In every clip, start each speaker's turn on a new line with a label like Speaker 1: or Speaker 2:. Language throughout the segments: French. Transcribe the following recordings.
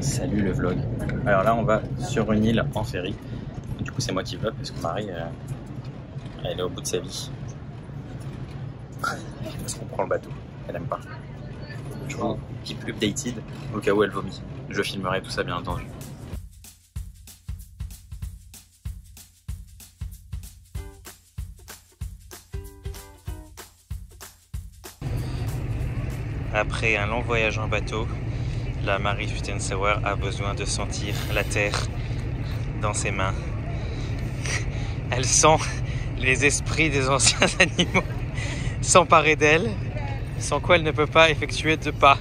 Speaker 1: Salut le vlog. Alors là on va sur une île en ferry. Du coup c'est moi qui vlog parce que Marie elle est au bout de sa vie. Parce qu'on prend le bateau, elle aime pas. Du coup keep updated au cas où elle vomit. Je filmerai tout ça bien entendu. Après un long voyage en bateau, la Marie Sweet and Sour a besoin de sentir la terre dans ses mains. Elle sent les esprits des anciens animaux s'emparer d'elle, sans quoi elle ne peut pas effectuer de pas.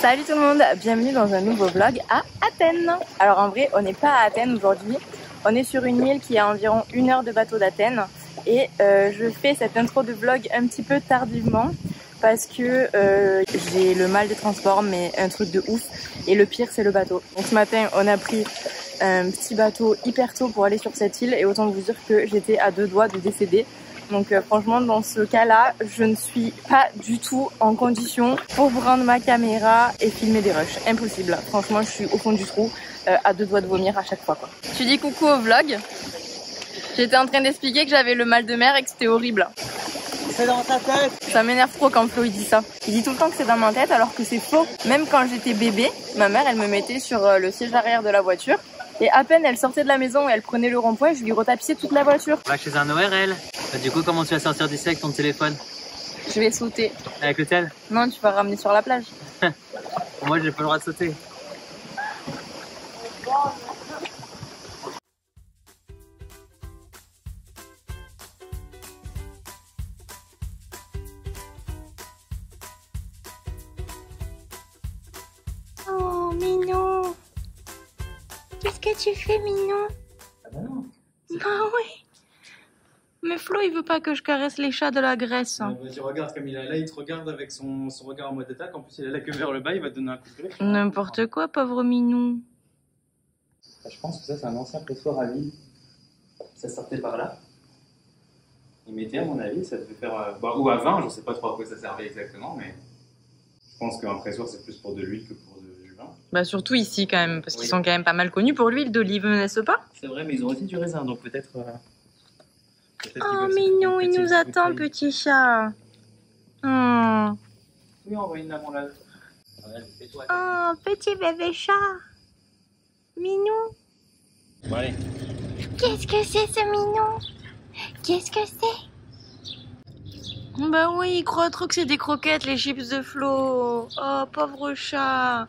Speaker 2: Salut tout le monde, bienvenue dans un nouveau vlog à Athènes. Alors en vrai, on n'est pas à Athènes aujourd'hui, on est sur une île qui est à environ 1 heure de bateau d'Athènes. Et je fais cette intro de vlog un petit peu tardivement parce que j'ai le mal des transports, mais un truc de ouf. Et le pire, c'est le bateau. Donc ce matin, on a pris un petit bateau hyper tôt pour aller sur cette île et autant vous dire que j'étais à 2 doigts de décéder. Donc franchement dans ce cas-là, je ne suis pas du tout en condition pour prendre ma caméra et filmer des rushs. Impossible. Franchement, je suis au fond du trou, à 2 doigts de vomir à chaque fois, quoi. Tu dis coucou au vlog. J'étais en train d'expliquer que j'avais le mal de mer et que c'était horrible.
Speaker 3: C'est dans ta tête.
Speaker 2: Ça m'énerve trop quand Flo il dit ça. Il dit tout le temps que c'est dans ma tête alors que c'est faux. Même quand j'étais bébé, ma mère elle me mettait sur le siège arrière de la voiture. Et à peine elle sortait de la maison et elle prenait le rond-point, je lui retapissais toute la voiture.
Speaker 3: On va chez un ORL. Du coup, comment tu vas sortir d'ici avec ton téléphone?
Speaker 2: Je vais sauter.
Speaker 3: Avec le tel?
Speaker 2: Non, tu vas ramener sur la plage.
Speaker 3: Moi, j'ai pas le droit de sauter.
Speaker 2: Oh, Minou. Qu'est-ce que tu fais, Minou?
Speaker 3: Ah bah non.
Speaker 2: Bah oui. Mais Flo, il veut pas que je caresse les chats de la Grèce.
Speaker 1: Vas-y, regarde comme il est là, il te regarde avec son regard en mode attaque. En plus, il est là que vers le bas, il va te donner un coup de griffe.
Speaker 2: N'importe quoi, pauvre Minou.
Speaker 1: Je pense que ça, c'est un ancien pressoir à vide. Ça sortait par là. Il mettait, à mon avis, ça devait faire. Ou à 20, je sais pas trop à quoi ça servait exactement, mais je pense qu'un pressoir, c'est plus pour de l'huile que pour du vin.
Speaker 2: Bah surtout ici quand même, parce qu'ils sont quand même pas mal connus pour l'huile d'olive, n'est-ce pas?
Speaker 1: C'est vrai, mais ils ont aussi du raisin, donc peut-être.
Speaker 2: Oh Minou, il nous attend, petit chat. Oh,
Speaker 1: Oui, on va une avant là.
Speaker 2: oh petit bébé chat. Minou.
Speaker 1: Bon, allez.
Speaker 2: Qu'est-ce que c'est ce Minou? Qu'est-ce que c'est? Bah oui, il croit trop que c'est des croquettes, les chips de Flo. Oh, pauvre chat.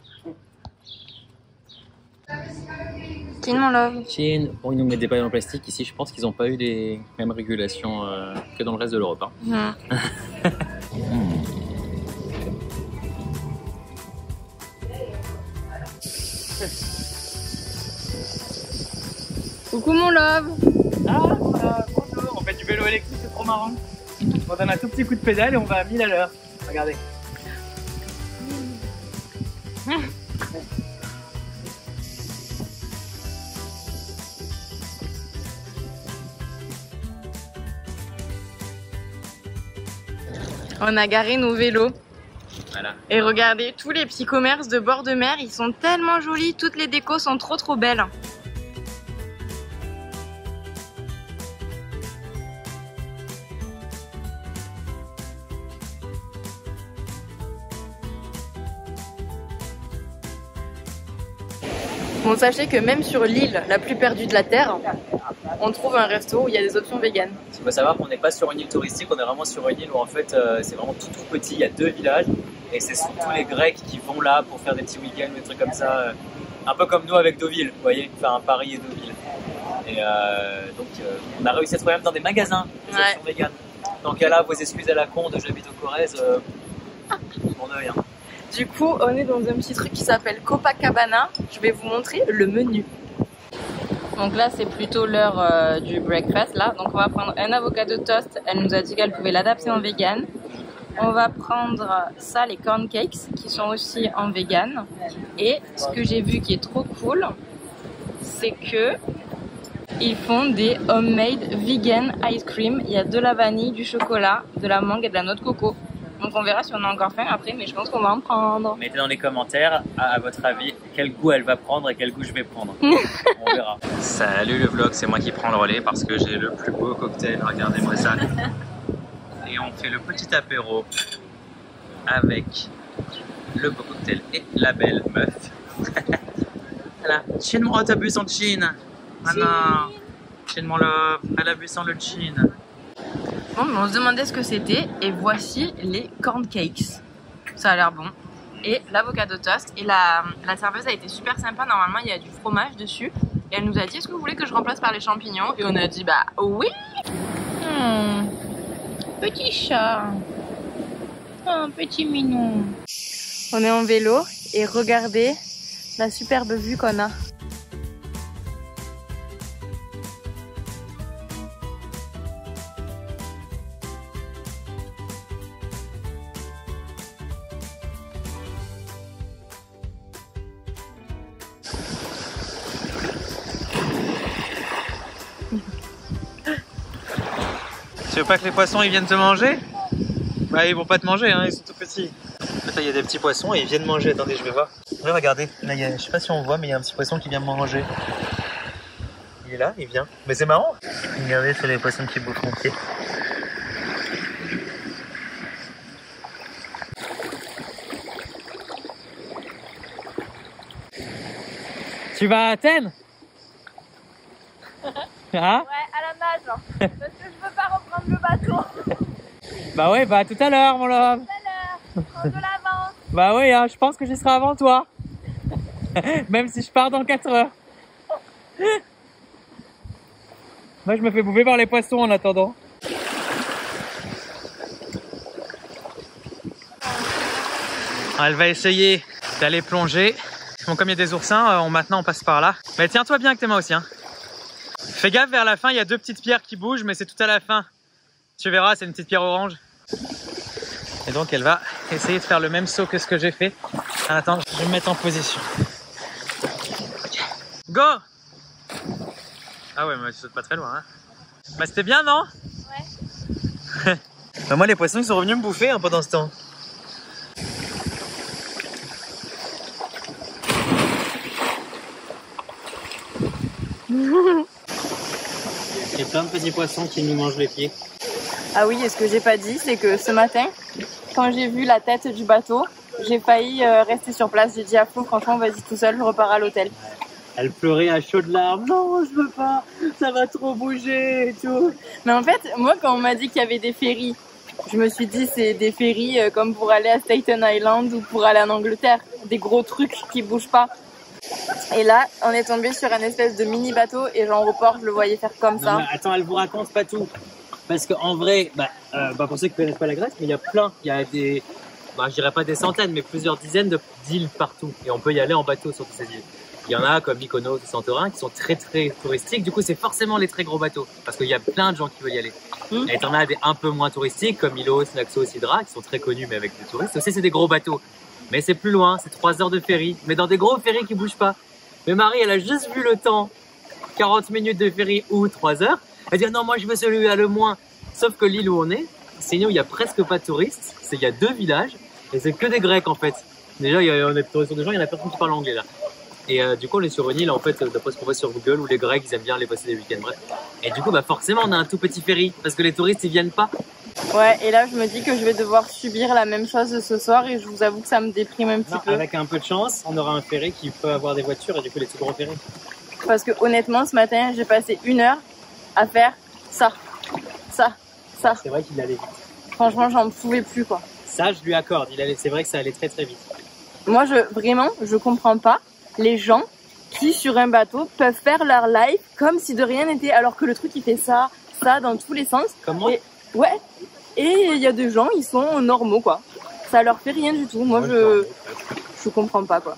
Speaker 2: Chin, mon love.
Speaker 1: Chine, bon, ils nous mettent des pailles en plastique. Ici, je pense qu'ils n'ont pas eu les mêmes régulations que dans le reste de l'Europe. Hein.
Speaker 2: Coucou mon love.
Speaker 3: Ah, voilà, bonjour. On fait du vélo électrique, c'est trop marrant. On donne un tout petit coup de pédale et on va à 1000 à l'heure. Regardez.
Speaker 2: On a garé nos vélos.
Speaker 1: Voilà.
Speaker 2: Et regardez, tous les petits commerces de bord de mer, ils sont tellement jolis. Toutes les décos sont trop belles. Bon, sachez que même sur l'île la plus perdue de la Terre, on trouve un resto où il y a des options véganes.
Speaker 1: Il faut savoir qu'on n'est pas sur une île touristique, on est vraiment sur une île où en fait c'est vraiment tout petit, il y a 2 villages et c'est surtout les Grecs qui vont là pour faire des petits week-ends, des trucs comme ça, un peu comme nous avec Deauville, vous voyez, faire un Paris et Deauville. Et donc on a réussi à trouver même dans des magasins des options véganes. Donc là, vos excuses à la con de j'habite au Corrèze, mon œil. Hein.
Speaker 2: Du coup, on est dans un petit truc qui s'appelle Copacabana. Je vais vous montrer le menu. Donc là, c'est plutôt l'heure du breakfast. Là. Donc on va prendre un avocado toast. Elle nous a dit qu'elle pouvait l'adapter en vegan. On va prendre ça, les corn cakes, qui sont aussi en vegan. Et ce que j'ai vu qui est trop cool, c'est que Ils font des homemade vegan ice cream. Il y a de la vanille, du chocolat, de la mangue et de la noix de coco. Donc on verra si on a encore faim après, mais je pense qu'on va en prendre.
Speaker 1: Mettez dans les commentaires, à votre avis, quel goût elle va prendre et quel goût je vais prendre. On verra. Salut le vlog, c'est moi qui prends le relais parce que j'ai le plus beau cocktail. Regardez-moi ça. Et on fait le petit apéro avec le beau cocktail et la belle meuf. Voilà, Chin mon t'as bu son chin. Ah non, Chin mon love, elle a bu sans le chin.
Speaker 2: Bon, mais on se demandait ce que c'était et voici les corn cakes. Ça a l'air bon. Et l'avocado toast. Et la serveuse a été super sympa. Normalement, il y a du fromage dessus. Et elle nous a dit, est-ce que vous voulez que je remplace par les champignons? Et on a dit, bah oui. Petit chat. Oh, petit minou. On est en vélo et regardez la superbe vue qu'on a.
Speaker 3: Tu veux pas que les poissons ils viennent te manger? Bah ils vont pas te manger, hein, ils sont tout petits. Là il y a des petits poissons et ils viennent manger. Attendez, je vais voir. Ouais, regardez, là, je sais pas si on voit, mais il y a un petit poisson qui vient me manger. Il est là, il vient. Mais c'est marrant. Regardez, c'est les poissons qui bouffent mon pied. Tu vas à Athènes? Hein?
Speaker 2: Ouais, à la nage. Parce que je veux pas reprendre le bateau.
Speaker 3: Bah ouais, bah à tout à l'heure mon love.
Speaker 2: Tout à l'heure, prends de l'avance.
Speaker 3: Bah oui, hein, je pense que j'y serai avant toi. Même si je pars dans 4 heures. Moi je me fais bouffer par les poissons en attendant. Elle va essayer d'aller plonger. Bon, comme il y a des oursins, maintenant on passe par là. Mais tiens-toi bien avec tes mains aussi. Hein. Fais gaffe, vers la fin, il y a 2 petites pierres qui bougent, mais c'est tout à la fin. Tu verras, c'est une petite pierre orange. Et donc elle va essayer de faire le même saut que ce que j'ai fait. Attends, je vais me mettre en position. Go! Ah ouais, mais tu sautes pas très loin. Hein. Bah c'était bien, non? Ouais. Bah moi les poissons ils sont revenus me bouffer hein, pendant ce temps. Il y a plein de petits poissons qui nous mangent les pieds.
Speaker 2: Ah oui, et ce que j'ai pas dit, c'est que ce matin, quand j'ai vu la tête du bateau, j'ai failli rester sur place. J'ai dit à Flo, franchement, vas-y tout seul, je repars à l'hôtel.
Speaker 3: Elle pleurait à chaudes larmes. Non, je veux pas, ça va trop bouger et tout.
Speaker 2: Mais en fait, moi, quand on m'a dit qu'il y avait des ferries, je me suis dit c'est des ferries comme pour aller à Staten Island ou pour aller en Angleterre. Des gros trucs qui bougent pas. Et là, on est tombé sur un espèce de mini bateau et genre au port, je le voyais faire comme ça.
Speaker 3: Mais attends, elle vous raconte pas tout. Parce qu'en vrai, pour ceux qui connaissent pas la Grèce, mais il y a plein, il y a des, je dirais pas des centaines, mais plusieurs dizaines d'îles partout. Et on peut y aller en bateau sur toutes ces îles. Il y en a comme Mykonos ou Santorin qui sont très très touristiques. Du coup, c'est forcément les très gros bateaux parce qu'il y a plein de gens qui veulent y aller. Et t'en as des un peu moins touristiques comme Milos, Naxos, Hydra qui sont très connus mais avec des touristes. Aussi, c'est des gros bateaux. Mais c'est plus loin, c'est 3 heures de ferry. Mais dans des gros ferries qui bougent pas. Mais Marie, elle a juste vu le temps. 40 minutes de ferry ou 3 heures. Elle dit non, moi je veux celui à le moins. Sauf que l'île où on est, c'est une où il y a presque pas de touristes. Il y a 2 villages et c'est que des Grecs en fait. Déjà, on est sur des gens, il y en a personne qui parle anglais là. Et du coup, on est sur une île en fait, d'après ce qu'on voit sur Google, où les Grecs ils aiment bien aller passer des week-ends. Bref. Et du coup, forcément, on a un tout petit ferry parce que les touristes ils viennent pas.
Speaker 2: Ouais, et là je me dis que je vais devoir subir la même chose ce soir et je vous avoue que ça me déprime un petit peu.
Speaker 3: Avec un peu de chance, on aura un ferry qui peut avoir des voitures et du coup les tout gros ferries.
Speaker 2: Parce que honnêtement, ce matin, j'ai passé 1 heure à faire ça.
Speaker 3: C'est vrai qu'il allait vite.
Speaker 2: Franchement, j'en pouvais plus quoi.
Speaker 3: Ça, je lui accorde. C'est vrai que ça allait très très vite.
Speaker 2: Moi, je comprends pas les gens qui sur un bateau peuvent faire leur life comme si de rien n'était, alors que le truc il fait ça dans tous les sens.
Speaker 3: Comment?
Speaker 2: Ouais. Et il y a des gens, ils sont normaux quoi. Ça leur fait rien du tout. Moi, je comprends pas quoi.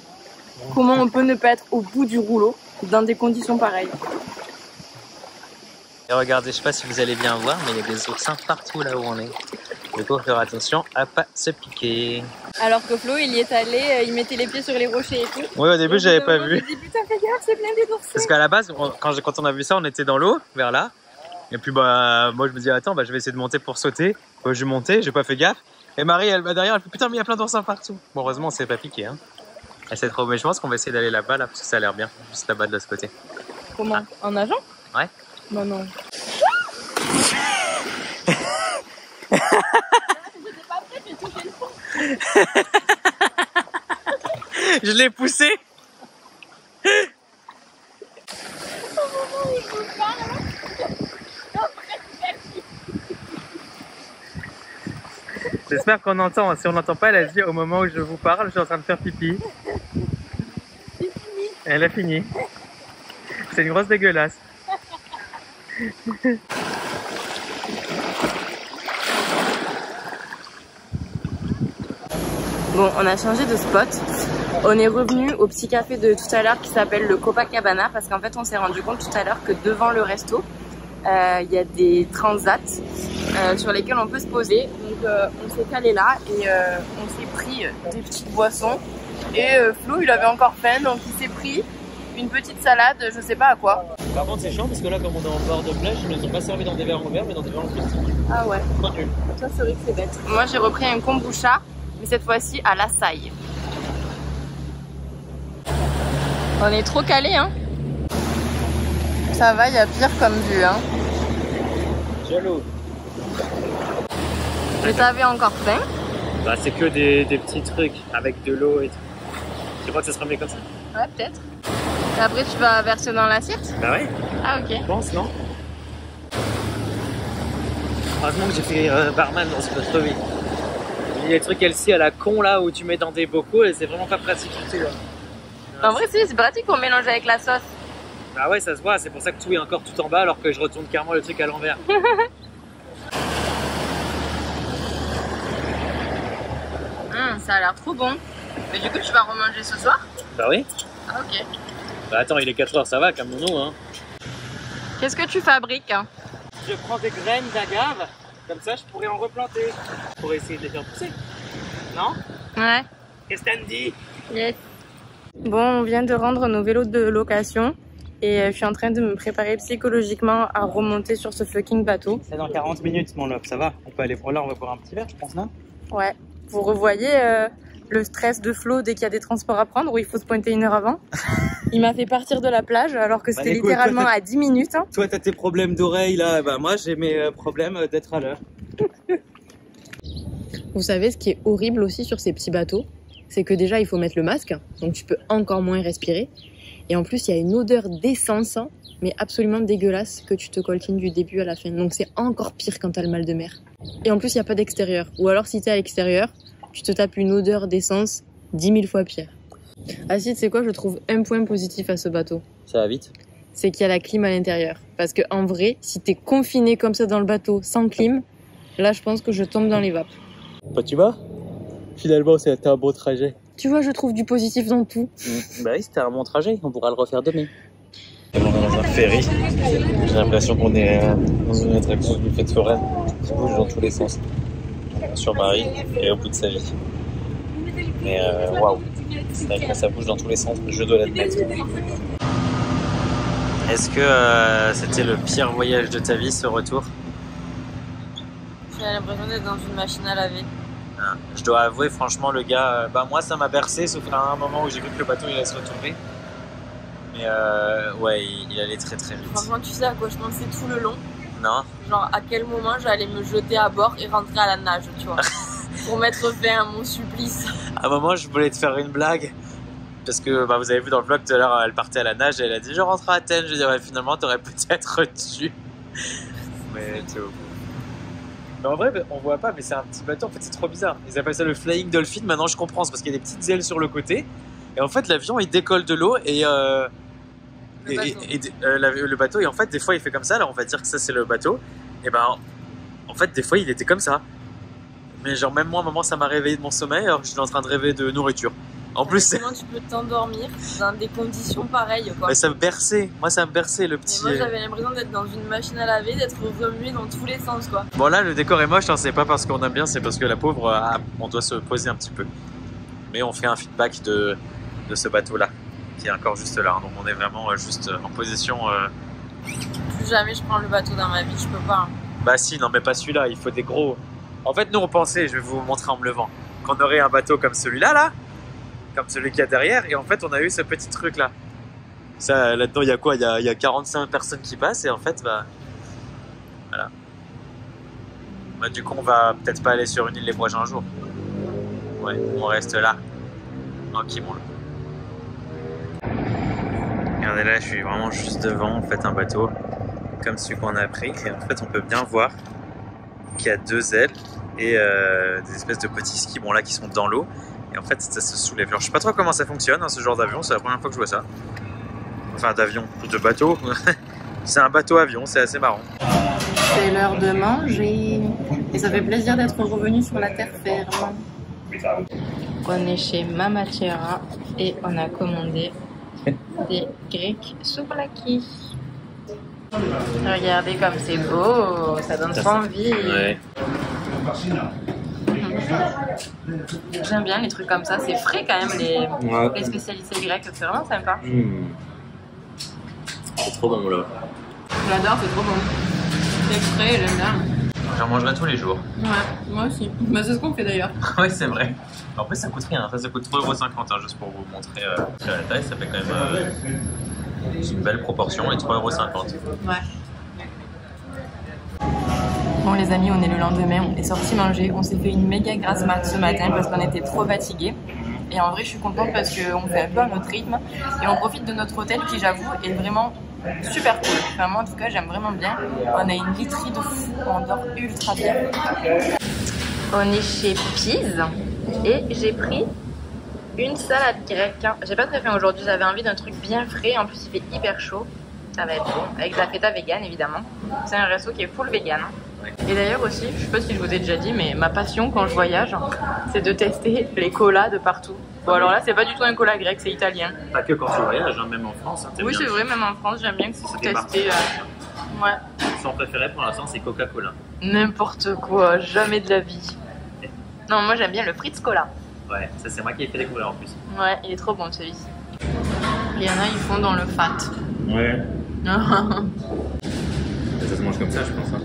Speaker 2: Comment on peut ne pas être au bout du rouleau dans des conditions pareilles.
Speaker 1: Et regardez, je sais pas si vous allez bien voir, mais il y a des oursins partout là où on est. Du coup, faut faire attention à pas se piquer.
Speaker 2: Alors que Flo, il y est allé, il mettait les pieds sur les rochers et tout.
Speaker 3: Oui, au début, j'avais pas vu.
Speaker 2: Je me dis, putain, fais gaffe, c'est blindé d'oursins.
Speaker 3: Parce qu'à la base, quand on a vu ça, on était dans l'eau, vers là. Et puis, bah, moi, je me dis, attends, bah, je vais essayer de monter pour sauter. Bah, j'ai monté, j'ai pas fait gaffe. Et Marie, elle va derrière, elle fait, putain, mais il y a plein d'oursins partout. Bon, heureusement, on s'est pas piqué, hein. Et c'est trop, mais je pense qu'on va essayer d'aller là-bas, là, parce que ça a l'air bien. Juste là-bas de l'autre côté.
Speaker 2: Comment? En nageant?
Speaker 3: Ouais.
Speaker 2: Non, non.
Speaker 3: Je l'ai poussé. J'espère qu'on entend. Si on n'entend pas, elle a dit au moment où je vous parle, je suis en train de faire pipi. Elle a fini. C'est une grosse dégueulasse.
Speaker 2: Bon, on a changé de spot. On est revenu au petit café de tout à l'heure qui s'appelle le Copacabana parce qu'en fait on s'est rendu compte tout à l'heure que devant le resto il y a des transats sur lesquels on peut se poser. Donc on s'est calé là et on s'est pris des petites boissons et Flo il avait encore faim donc il s'est pris une petite salade, je sais pas à quoi.
Speaker 3: Par contre c'est chiant parce que là comme on est en bord de plage, ils ne nous ont pas servi dans des verres en verre mais dans des verres en plastique.
Speaker 2: Ah ouais.
Speaker 3: Pas nul.
Speaker 2: Ça c'est vrai que c'est bête. Moi j'ai repris un kombucha mais cette fois-ci à l'açaï. On est trop calé hein. Ça va, il y a pire comme vue hein.
Speaker 3: Jaloux.
Speaker 2: Mais t'avais encore faim?
Speaker 3: Bah c'est que des petits trucs avec de l'eau et tout. Tu crois que ça sera mieux comme ça?
Speaker 2: Ouais peut-être. Et après tu vas verser dans l'assiette?
Speaker 3: Bah ouais.
Speaker 2: Ah ok.
Speaker 3: Je pense non. Heureusement que j'ai fait barman dans ce resto. Il y a des trucs LC à la con là où tu mets dans des bocaux et c'est vraiment pas pratique du tout là.
Speaker 2: En vrai si, c'est pratique pour mélanger avec la sauce.
Speaker 3: Bah ouais ça se voit, c'est pour ça que tout est encore tout en bas alors que je retourne carrément le truc à l'envers.
Speaker 2: Ça a l'air trop bon. Mais du coup tu vas remanger ce soir?
Speaker 3: Bah oui.
Speaker 2: Ah ok.
Speaker 3: Bah attends, il est 4h, ça va, calmons-nous hein.
Speaker 2: Qu'est-ce que tu fabriques?
Speaker 3: Je prends des graines d'agave, comme ça je pourrais en replanter. Pour essayer de les faire pousser. Non?
Speaker 2: Ouais.
Speaker 3: Qu'est-ce que t'as dit?
Speaker 2: Yes. Bon, on vient de rendre nos vélos de location et je suis en train de me préparer psychologiquement à remonter sur ce fucking bateau.
Speaker 3: C'est dans 40 minutes mon love, ça va? On peut aller pour là, on va boire un petit verre, je pense, non?
Speaker 2: Ouais. Vous revoyez le stress de Flo dès qu'il y a des transports à prendre où il faut se pointer 1 heure avant? Il m'a fait partir de la plage alors que c'était littéralement à 10 minutes. Hein.
Speaker 3: Toi t'as tes problèmes d'oreille là, bah moi j'ai mes problèmes d'être à l'heure.
Speaker 2: Vous savez ce qui est horrible aussi sur ces petits bateaux? C'est que déjà il faut mettre le masque, donc tu peux encore moins respirer. Et en plus il y a une odeur d'essence, mais absolument dégueulasse, que tu te coltines du début à la fin. Donc c'est encore pire quand t'as le mal de mer. Et en plus il n'y a pas d'extérieur. Ou alors si t'es à l'extérieur, tu te tapes une odeur d'essence 10 000 fois pire. Ah si, tu sais quoi, je trouve un point positif à ce bateau.
Speaker 3: Ça va vite?
Speaker 2: C'est qu'il y a la clim à l'intérieur. Parce que en vrai, si t'es confiné comme ça dans le bateau sans clim, là je pense que je tombe dans les vapes.
Speaker 3: Bah tu vois, finalement c'était un beau trajet.
Speaker 2: Tu vois, je trouve du positif dans tout.
Speaker 3: Bah oui, c'était un bon trajet, on pourra le refaire demain. On est dans un ferry, j'ai l'impression qu'on est dans une attraction du fête foraine qui bouge dans tous les sens. Sur Marie et au bout de sa vie. Mais waouh, c'est vrai que ça bouge dans tous les sens, je dois l'admettre. Est-ce que c'était le pire voyage de ta vie ce retour?
Speaker 2: J'ai l'impression d'être dans une machine à laver.
Speaker 3: Je dois avouer franchement le gars, bah moi ça m'a bercé sauf à un moment où j'ai vu que le bateau il allait se retourner. Mais ouais il allait très très vite.
Speaker 2: Franchement tu sais à quoi je pensais tout le long?
Speaker 3: Non?
Speaker 2: Genre à quel moment j'allais me jeter à bord et rentrer à la nage, tu vois. Pour mettre fin à mon supplice.
Speaker 3: À un moment je voulais te faire une blague. Parce que bah, vous avez vu dans le vlog tout à l'heure, elle partait à la nage et elle a dit je rentre à Athènes. Je dis ouais, finalement t'aurais peut-être dû. Mais tu vois. Mais en vrai, on voit pas, mais c'est un petit bateau. En fait, c'est trop bizarre. Ils appellent ça le Flying Dolphin. Maintenant, je comprends. C'est parce qu'il y a des petites ailes sur le côté. Et en fait, l'avion il décolle de l'eau et le bateau. Et en fait, des fois, il fait comme ça. Là, on va dire que ça c'est le bateau. Et ben, en fait, des fois, il était comme ça. Mais genre même moi, à un moment, ça m'a réveillé de mon sommeil. Alors que j'étais en train de rêver de nourriture.
Speaker 1: En plus,
Speaker 2: comment tu peux t'endormir dans des conditions pareilles quoi.
Speaker 1: Mais ça me berçait, moi ça me berçait le petit...
Speaker 2: Et moi j'avais l'impression d'être dans une machine à laver, d'être remué dans tous les sens quoi.
Speaker 1: Bon là le décor est moche, hein, c'est pas parce qu'on aime bien, c'est parce que la pauvre, on doit se poser un petit peu. Mais on fait un feedback de ce bateau là, qui est encore juste là, donc on est vraiment juste en position...
Speaker 2: Plus jamais je prends le bateau dans ma vie, je peux pas.
Speaker 1: Bah si, non mais pas celui-là, il faut des gros... En fait nous on pensait, je vais vous montrer en me levant, qu'on aurait un bateau comme celui-là là, comme celui qu'il y a derrière, et en fait on a eu ce petit truc là. Ça, là-dedans il y a quoi, il y a 45 personnes qui passent, et en fait bah... Voilà. Bah, du coup on va peut-être pas aller sur une île les prochains jours. Ouais, on reste là, tranquillement. Regardez là, je suis vraiment juste devant en fait un bateau comme celui qu'on a pris, et en fait on peut bien voir qu'il y a deux ailes et des espèces de petits skis là qui sont dans l'eau, et en fait ça se soulève. Alors je sais pas trop comment ça fonctionne hein, ce genre d'avion, c'est la première fois que je vois ça. Enfin d'avion, de bateau. C'est un bateau avion, c'est assez marrant.
Speaker 2: C'est l'heure de manger et ça fait plaisir d'être revenu sur la terre ferme. On est chez Mama Tiara et on a commandé des grecs souvlaki. Regardez comme c'est beau, ça donne trop envie. Ouais. J'aime bien les trucs comme ça, c'est frais quand même les spécialités grecques, c'est vraiment sympa.
Speaker 3: C'est trop bon là.
Speaker 2: J'adore, c'est trop bon. C'est frais, j'aime bien.
Speaker 1: J'en mangerai tous les jours.
Speaker 2: Ouais, moi aussi. Bah, c'est ce qu'on fait d'ailleurs.
Speaker 1: Ouais, c'est vrai. En plus, ça coûte rien. Ça coûte 3,50 € hein, juste pour vous montrer la taille. Ça fait quand même une belle proportion et 3,50 €.
Speaker 2: Ouais. Bon, les amis, on est le lendemain. On est sorti manger. On s'est fait une méga grasse mat ce matin parce qu'on était trop fatigués. Et en vrai, je suis contente parce qu'on fait un peu à notre rythme. Et on profite de notre hôtel qui, j'avoue, est vraiment super cool. Enfin, moi, en tout cas, j'aime vraiment bien. On a une literie de fou. On dort ultra bien. On est chez Pise. Et j'ai pris une salade grecque. J'ai pas très faim aujourd'hui. J'avais envie d'un truc bien frais. En plus, il fait hyper chaud. Ça va être bon. Avec de la feta vegan, évidemment. C'est un resto qui est full vegan. Et d'ailleurs aussi, je sais pas si je vous ai déjà dit, mais ma passion quand je voyage, c'est de tester les colas de partout. Bon alors là, c'est pas du tout un cola grec, c'est italien.
Speaker 1: Pas que quand tu voyages, hein, même en France. Hein,
Speaker 2: oui, c'est vrai, même en France, j'aime bien que c'est testé. Ouais.
Speaker 1: Son préféré pour l'instant, c'est Coca-Cola.
Speaker 2: N'importe quoi, jamais de la vie. Non, moi j'aime bien le Fritz Cola.
Speaker 1: Ouais, ça c'est moi qui ai fait découvrir en plus.
Speaker 2: Ouais, il est trop bon celui-ci. Il y en a, ils font dans le fat.
Speaker 1: Ouais. Ça se mange comme ça, je pense. Hein.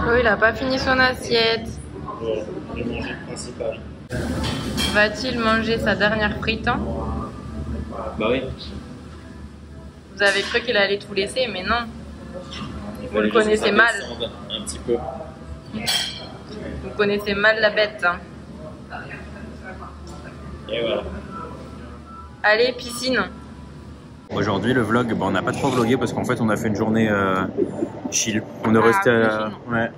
Speaker 2: Oh, il a pas fini son assiette.
Speaker 1: Ouais, j'ai mangé le principal.
Speaker 2: Va-t-il manger sa dernière frite hein?
Speaker 1: Bah oui.
Speaker 2: Vous avez cru qu'il allait tout laisser, mais non. Vous le connaissez mal.
Speaker 1: Un petit peu.
Speaker 2: Vous connaissez mal la bête. Hein.
Speaker 1: Et voilà.
Speaker 2: Allez, piscine.
Speaker 1: Aujourd'hui, le vlog, on n'a pas trop vlogué parce qu'en fait, on a fait une journée chill. On est resté ouais.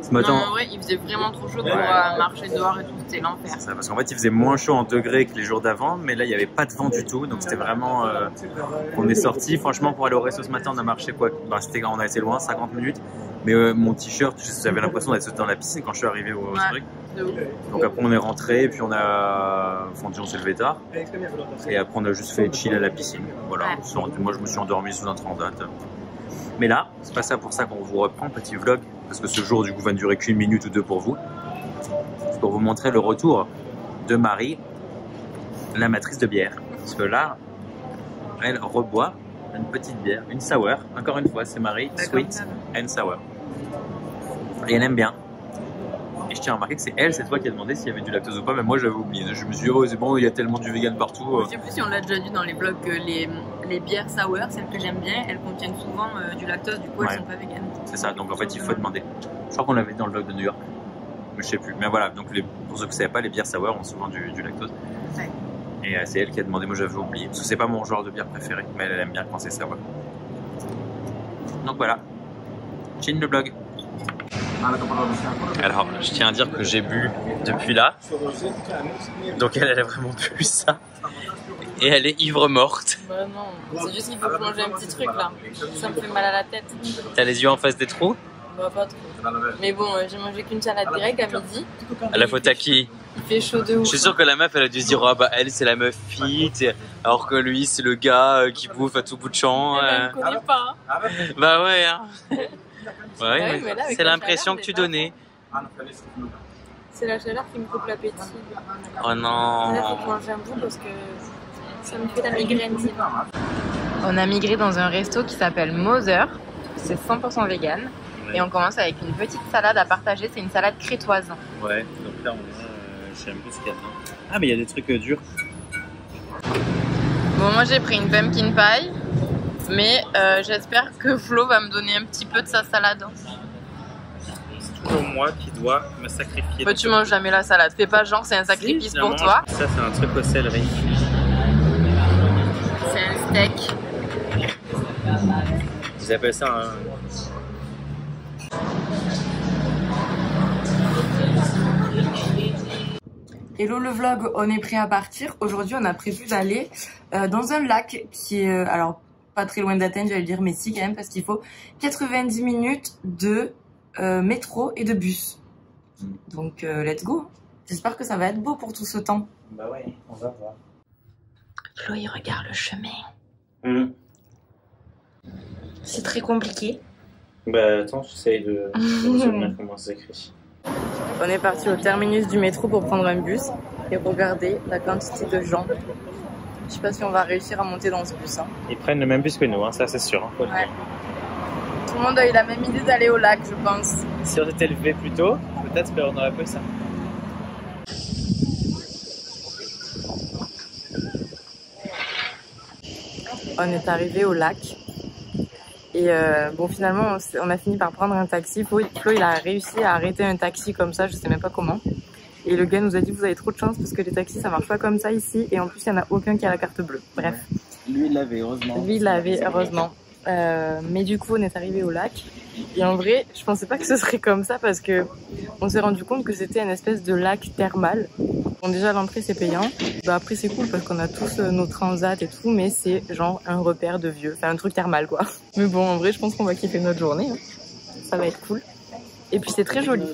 Speaker 1: Ce matin.
Speaker 2: Non, en vrai, il faisait vraiment trop chaud pour marcher dehors et tout, c'était l'enfer.
Speaker 1: C'est ça, parce qu'en fait, il faisait moins chaud en degrés que les jours d'avant, mais là, il n'y avait pas de vent du tout, donc c'était vraiment. On est sorti. Franchement, pour aller au resto ce matin, on a marché quoi. Bah, on a été loin, 50 minutes. Mais mon t-shirt, j'avais l'impression d'être dans la piscine quand je suis arrivé au truc. Donc après, on est rentré, et puis on s'est levé tard. Et après, on a juste fait chill à la piscine. Voilà. Moi, je me suis endormi sous un transat. Mais là, c'est pas ça pour ça qu'on vous reprend, petit vlog, parce que ce jour du coup va ne durer qu'une minute ou deux pour vous. C'est pour vous montrer le retour de Marie, l'amatrice de bière. Parce que là, elle reboit une petite bière, une sour. Encore une fois, c'est Marie, sweet and sour. Et elle aime bien. Et je tiens à remarquer que c'est elle, cette fois qui a demandé s'il y avait du lactose ou pas, mais moi j'avais oublié. Je me suis dit, oh c'est bon, il y a tellement du vegan partout.
Speaker 2: Je sais plus si on l'a déjà dit dans les vlogs que les bières sour, celles que j'aime bien, elles contiennent souvent du lactose, du coup elles sont pas vegan.
Speaker 1: C'est ça, donc en fait il faut demander. Je crois qu'on l'avait dit dans le vlog de New York, mais je sais plus. Mais voilà, donc pour ceux qui ne savaient pas, les bières sour ont souvent du lactose. Ouais. Et c'est elle qui a demandé, moi j'avais oublié, parce que c'est pas mon genre de bière préféré, mais elle aime bien quand c'est sour. Donc voilà, chin le blog. Alors, je tiens à dire que j'ai bu depuis là, donc elle a vraiment bu ça, et elle est ivre morte.
Speaker 2: Bah non, c'est juste qu'il faut plonger un petit truc là, ça me fait mal à la tête.
Speaker 1: T'as les yeux en face des trous?
Speaker 2: Bah, pas trop. Mais bon, j'ai mangé qu'une salade grecque à midi.
Speaker 1: À la faute à qui?
Speaker 2: Il fait chaud de ouf.
Speaker 1: Je suis sûr que la meuf, elle a dû se dire, oh, bah elle, c'est la meuf fit, alors que lui, c'est le gars qui bouffe à tout bout de champ.
Speaker 2: Elle ne connaît pas.
Speaker 1: Bah ouais, hein.
Speaker 2: Ouais, mais là, avec
Speaker 1: c'est
Speaker 2: la
Speaker 1: l'impression que
Speaker 2: chaleur,
Speaker 1: tu
Speaker 2: déjà.
Speaker 1: donnais.
Speaker 2: C'est la chaleur qui me coupe l'appétit.
Speaker 1: Oh
Speaker 2: Là,
Speaker 1: non.
Speaker 2: faut que je mange un bout parce que ça me fait la migraine. On a migré dans un resto qui s'appelle Mother. C'est 100% vegan. Et on commence avec une petite salade à partager. C'est une salade crétoise.
Speaker 3: Ouais, donc là on a, je sais même plus ce qu'il y a dedans. Ah mais il y a des trucs durs.
Speaker 2: Bon, moi j'ai pris une pumpkin pie. Mais j'espère que Flo va me donner un petit peu de sa salade.
Speaker 3: C'est toujours moi qui dois me sacrifier.
Speaker 2: Bah, tu manges jamais la salade. Fais pas genre c'est un sacrifice pour toi.
Speaker 3: Ça c'est un truc au céleri.
Speaker 2: C'est un steak.
Speaker 3: Ils appellent ça un...
Speaker 2: Hello le vlog, on est prêt à partir. Aujourd'hui on a prévu d'aller dans un lac qui est alors pas très loin d'Athènes j'allais dire, mais si quand même parce qu'il faut 90 minutes de métro et de bus. Donc let's go. J'espère que ça va être beau pour tout ce temps.
Speaker 3: Bah ouais, on va voir.
Speaker 2: Flo il regarde le chemin. C'est très compliqué.
Speaker 3: Bah attends, j'essaye de souvenir comment c'est écrit.
Speaker 2: On est parti au terminus du métro pour prendre un bus et regardez la quantité de gens. Je sais pas si on va réussir à monter dans ce bus. Hein.
Speaker 3: Ils prennent le même bus que nous, hein, ça c'est sûr. Hein,
Speaker 2: Ouais. Tout le monde a eu la même idée d'aller au lac, je pense.
Speaker 3: Si on était levé plus tôt, peut-être qu'on aurait fait ça.
Speaker 2: On est arrivé au lac. Et bon, finalement, on a fini par prendre un taxi. Flo, il a réussi à arrêter un taxi comme ça, je sais même pas comment. Et le gars nous a dit, vous avez trop de chance parce que les taxis, ça marche pas comme ça ici. Et en plus, il y en a aucun qui a la carte bleue. Bref.
Speaker 3: Lui, il l'avait, heureusement.
Speaker 2: Lui, il l'avait, heureusement. Mais du coup, on est arrivé au lac. Et en vrai, je pensais pas que ce serait comme ça parce que on s'est rendu compte que c'était une espèce de lac thermal. Bon, déjà, l'entrée, c'est payant. Bah, après, c'est cool parce qu'on a tous nos transats et tout, mais c'est genre un repère de vieux. Enfin, un truc thermal, quoi. Mais bon, en vrai, je pense qu'on va kiffer notre journée. Hein. Ça va être cool. Et puis, c'est très joli.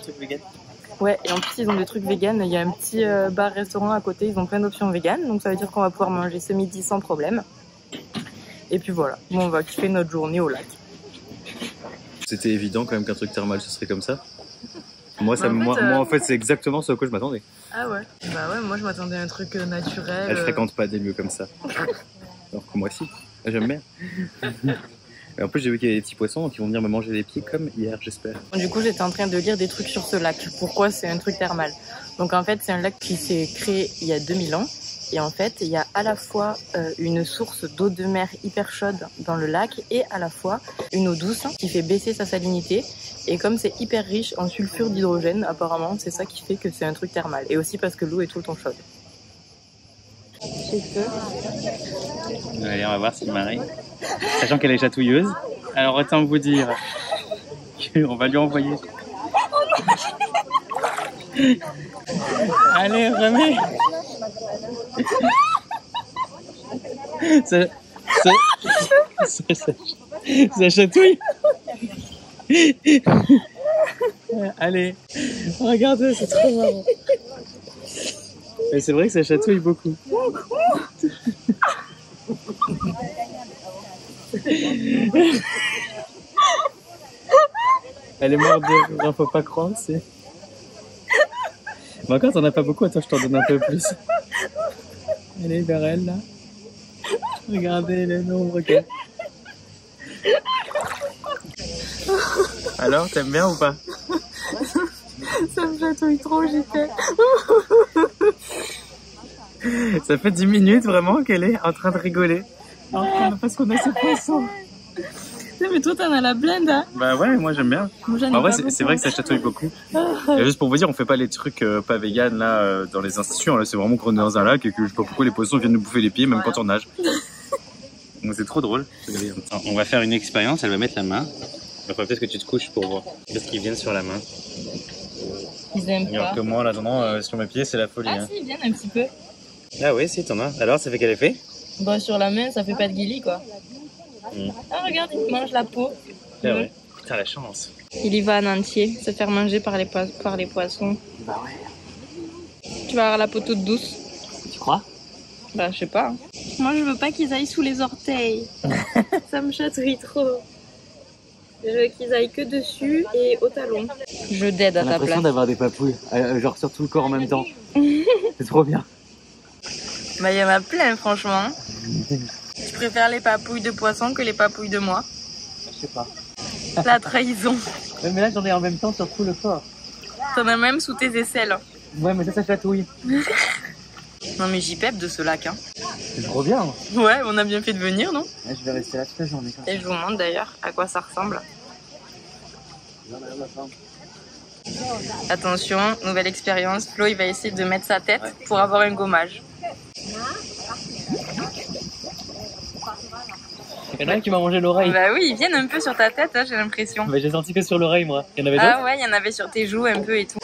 Speaker 2: Ouais, et en plus, ils ont des trucs vegan. Il y a un petit bar-restaurant à côté. Ils ont plein d'options vegan. Donc, ça veut dire qu'on va pouvoir manger ce midi sans problème. Et puis voilà. Bon, on va kiffer notre journée au lac.
Speaker 4: C'était évident quand même qu'un truc thermal ce serait comme ça. Moi,
Speaker 2: Bah,
Speaker 4: en fait, c'est exactement ce à quoi je m'attendais.
Speaker 2: Ah ouais. Bah ouais, moi je m'attendais à un truc naturel.
Speaker 4: Elle fréquente pas des lieux comme ça. Alors que moi, si. J'aime bien. Et en plus, j'ai vu qu'il y avait des petits poissons qui vont venir me manger les pieds comme hier, j'espère.
Speaker 2: Du coup, j'étais en train de lire des trucs sur ce lac. Pourquoi c'est un truc thermal? Donc en fait, c'est un lac qui s'est créé il y a 2000 ans. Et en fait, il y a à la fois une source d'eau de mer hyper chaude dans le lac et à la fois une eau douce qui fait baisser sa salinité. Et comme c'est hyper riche en sulfure d'hydrogène, apparemment, c'est ça qui fait que c'est un truc thermal. Et aussi parce que l'eau est tout le temps chaude.
Speaker 3: Allez, on va voir ce qui m'arrive. Sachant qu'elle est chatouilleuse, alors autant vous dire qu'on va lui envoyer. Allez, remets. Ça chatouille. Allez, regardez, c'est trop marrant. Mais c'est vrai que ça chatouille beaucoup. Elle est morte de rire, faut pas croire, c'est... Bon, encore, t'en as pas beaucoup, attends, je t'en donne un peu plus. Elle est vers elle, là. Regardez le nombre qu'elle... Alors, t'aimes bien ou pas?
Speaker 2: Ça me chatouille trop, j'y fais.
Speaker 3: Ça fait 10 minutes, vraiment, qu'elle est en train de rigoler. Parce qu'on a ce poisson.
Speaker 2: Mais toi, t'en as la blinde, hein?
Speaker 3: Bah ouais, moi j'aime bien. En vrai, c'est vrai que ça chatouille beaucoup. Et juste pour vous dire, on fait pas les trucs pas vegan là dans les institutions. Là, c'est vraiment qu'on est dans un lac et que je sais pas pourquoi les poissons viennent nous bouffer les pieds, même quand on nage. Donc c'est trop drôle. Attends, on va faire une expérience. Elle va mettre la main. Il faudrait peut-être que tu te couches pour voir. Qu'est-ce qu'ils viennent sur la main?
Speaker 2: Ils aiment pas.
Speaker 3: Alors que moi, là, dedans, sur mes pieds, c'est la folie.
Speaker 2: Ah si, ils viennent un petit peu.
Speaker 3: Ah oui, si, t'en as. Alors, ça fait quel effet?
Speaker 2: Bah sur la main, ça fait pas de guilly, quoi. Ah regarde, il mange la peau.
Speaker 3: C'est vrai. Putain, la chance.
Speaker 2: Il y va en entier, se faire manger par les poissons.
Speaker 3: Bah ouais.
Speaker 2: Tu vas avoir la peau toute douce.
Speaker 3: Tu crois?
Speaker 2: Bah je sais pas. Moi je veux pas qu'ils aillent sous les orteils. Ça me chatouille trop. Je veux qu'ils aillent que dessus et au talon. Je dead à ta place.
Speaker 3: J'ai l'impression d'avoir des papouilles, genre sur tout le corps en même temps. C'est trop bien.
Speaker 2: Bah il y en a plein franchement. Je préfère les papouilles de poisson que les papouilles de moi.
Speaker 3: Je sais pas.
Speaker 2: La trahison.
Speaker 3: Ouais, mais là j'en ai en même temps sur tout le corps.
Speaker 2: T'en as même sous tes aisselles.
Speaker 3: Ouais, mais ça chatouille.
Speaker 2: Non mais j'y pèpe de ce lac hein.
Speaker 3: C'est trop bien.
Speaker 2: Ouais, on a bien fait de venir non?
Speaker 3: Ouais, je vais rester là toute la journée.
Speaker 2: Et je vous montre d'ailleurs à quoi ça ressemble. Attention, nouvelle expérience. Flo il va essayer de mettre sa tête pour avoir un gommage.
Speaker 3: Il y en a un qui m'a mangé l'oreille.
Speaker 2: Bah oui, ils viennent un peu sur ta tête, hein, j'ai l'impression.
Speaker 3: Mais j'ai senti que sur l'oreille moi. Il y en avait d'autres?
Speaker 2: Ah ouais, il y en avait sur tes joues un peu et tout.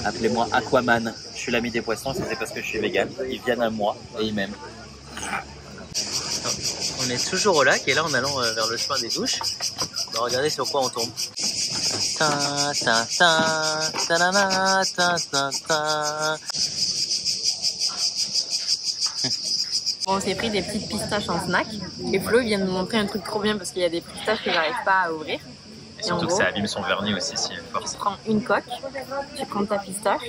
Speaker 1: Appelez-moi Aquaman. Je suis l'ami des poissons, c'est parce que je suis vegan. Ils viennent à moi et ils m'aiment. On est toujours au lac et là en allant vers le chemin des douches, on va regarder sur quoi on tombe.
Speaker 2: Bon, on s'est pris des petites pistaches en snack et Flo vient de nous montrer un truc trop bien parce qu'il y a des pistaches que j'arrive pas à ouvrir.
Speaker 1: Et surtout que ça abîme son vernis aussi si force.
Speaker 2: Tu prends une coque, tu prends ta pistache